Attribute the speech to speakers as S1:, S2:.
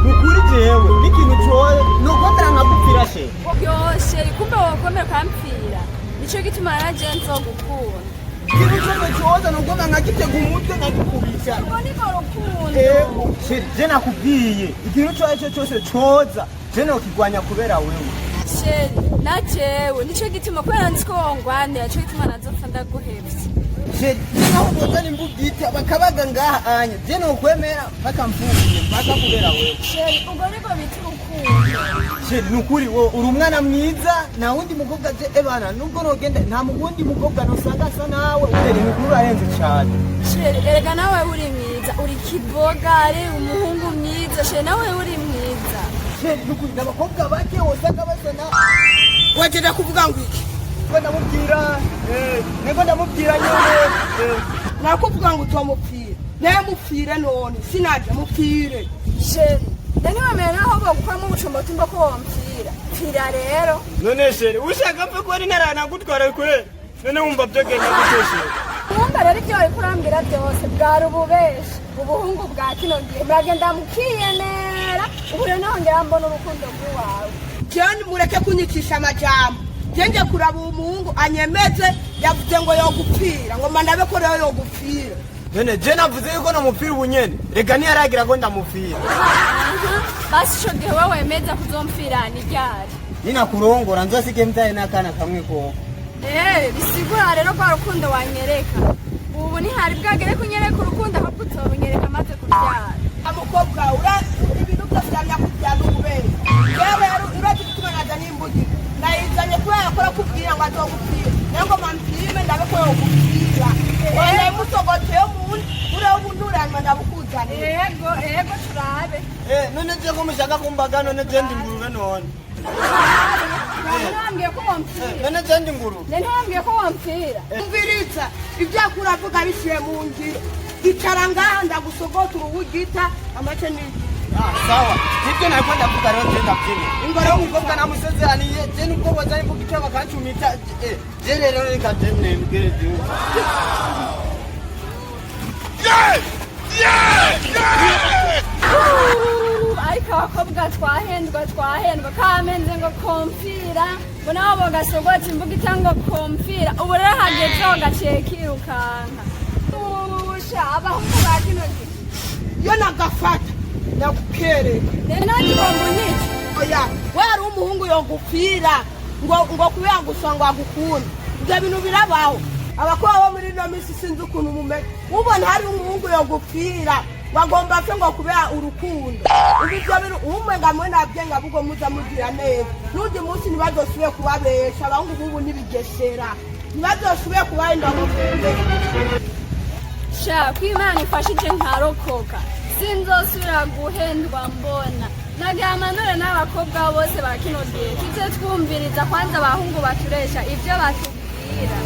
S1: nukuri jewe n'ikintu coye nogomera nkagupfira she
S2: yoshe kumbe wogomera ukampfira nico gituma nanje nzogukunda
S1: ikintu cose coza nogomera nkagitega umutwe nkagikubisha
S2: ubwo niko rukundo
S1: je nakubwiye ikintu coye cose coza je nokigwanya kubera wewe
S2: sheri na jewe nico gituma kubera nzi ko wongwanira nico gituma nazopfa ndaguhevye
S1: sheri naho bozana imbugita bakabaga ngaha anya je nokwemera bakamvuye bakakubera wewe
S2: sheri ubwo niko bita urukundo
S1: sheri nukuri wo uri umwana mwiza nta wundi mukobwa je ebana nubwo nogenda nta wundi mukobwa nosanga asa nawe uteri nukuri arenze cyane
S2: sheri erega nawe uri mwiza uri kibogare umuhungu mwiza sheri nawe uri mwiza
S1: sheri nukuri n'abakobwa bake wosanga basa nawe
S3: wagenda kuvuga ngo iki
S1: nego ndamubwira nyine
S3: nakuvuga ngo utomupfire naye mupfire none sinaje mupfire
S2: sheri ndaniwemeye naho bogukuramo ubucumbo tumba ko wompfira pfira rero
S1: none sheri ushaka mpe ko ari naranagutwara kure none wumva byogenda guteshera
S2: wumva rero ibyo wari kurambwira byose bwari ububeshi ubuhungu bwa kino gihe muragenda mukiyenera ubu rero nahongera mbona urukundo rw'iwawe
S3: cyane mureke kunyikisha amajambo genge kuraba umuhungu anyemeze yavuze ngo yogupfira ngo mandabe ko rero yogupfira
S1: none je navuze yuko namupfira ubunyene rega ntiyaragira ngo ndamupfira
S2: basi ico gihe wewe wemeza kuzompfira ni ryari
S1: ninakurongora nzosige mtaye n'akana kamwe koko
S2: bisigura rero kwa rukundo wanyereka ubu ntihari bwagere kunyereka urukundo ahubwo uzorunyereka maze kuryara
S3: umukobwa ura ibintu byose byanyakujyana ububere yewe urazi gutuma naza n'imbugi nayizanye kubera yakora kubwira ngo azogupfira nayo ngo mampime ndabe ko yogupfira wanaye musogoteye umuntu uriho ubunuranywa ndabukuzane
S2: ego turabe
S1: none je ko mushaka kumbaga none je ndi ngurube none
S2: ntiwambwiye ko wompfira
S1: none je ndi ngurube
S2: ntiwambwiye ko wompfira
S3: umviriza ibyaku uravuga bishyire mu ngiro icara ngaha ndagusogota uruwugita amace n'iki
S1: sawa ibyo nako ndavuga rero je ndabyine ingoro y'umukobwa namusezeraniye je nubwo bozanye mvuga icyo bakancumita je rero reka je nembwire je
S2: ariko abakobwa twahendwa kamenze ngo kompfira ngo nabo bogasogota imbuga itanga kompfira ubu rero hagezeho gaciye kirukanka usha abahungu ba kino gihe
S3: iyo nagafata nagukereka
S2: nanjye ugomba unyiki
S3: oya we hari umuhungu yogupfira ngo kubera gusa ngo agukunda ibyo bintu birabaho abakobwa bo muri ino minsi sinzi ukuntu mumenya ubona hari umuhungu yogupfira bagomba apfe ngo kubera urukundo ibyo bintu umwenga mwe nabyenga bugo muza mugira neza n'undi munsi ntibazosubire kubabesha abahungu bubu n'ibigesera ntibazosubire kubahenda ngo kumbe
S2: sha kwimana ifashije nkarokoka sinzosubira guhendwa mbona nagamanure n'abakobwa bose ba kino gihe tuze twumviriza kwanza abahungu baturesha ibyo batubwira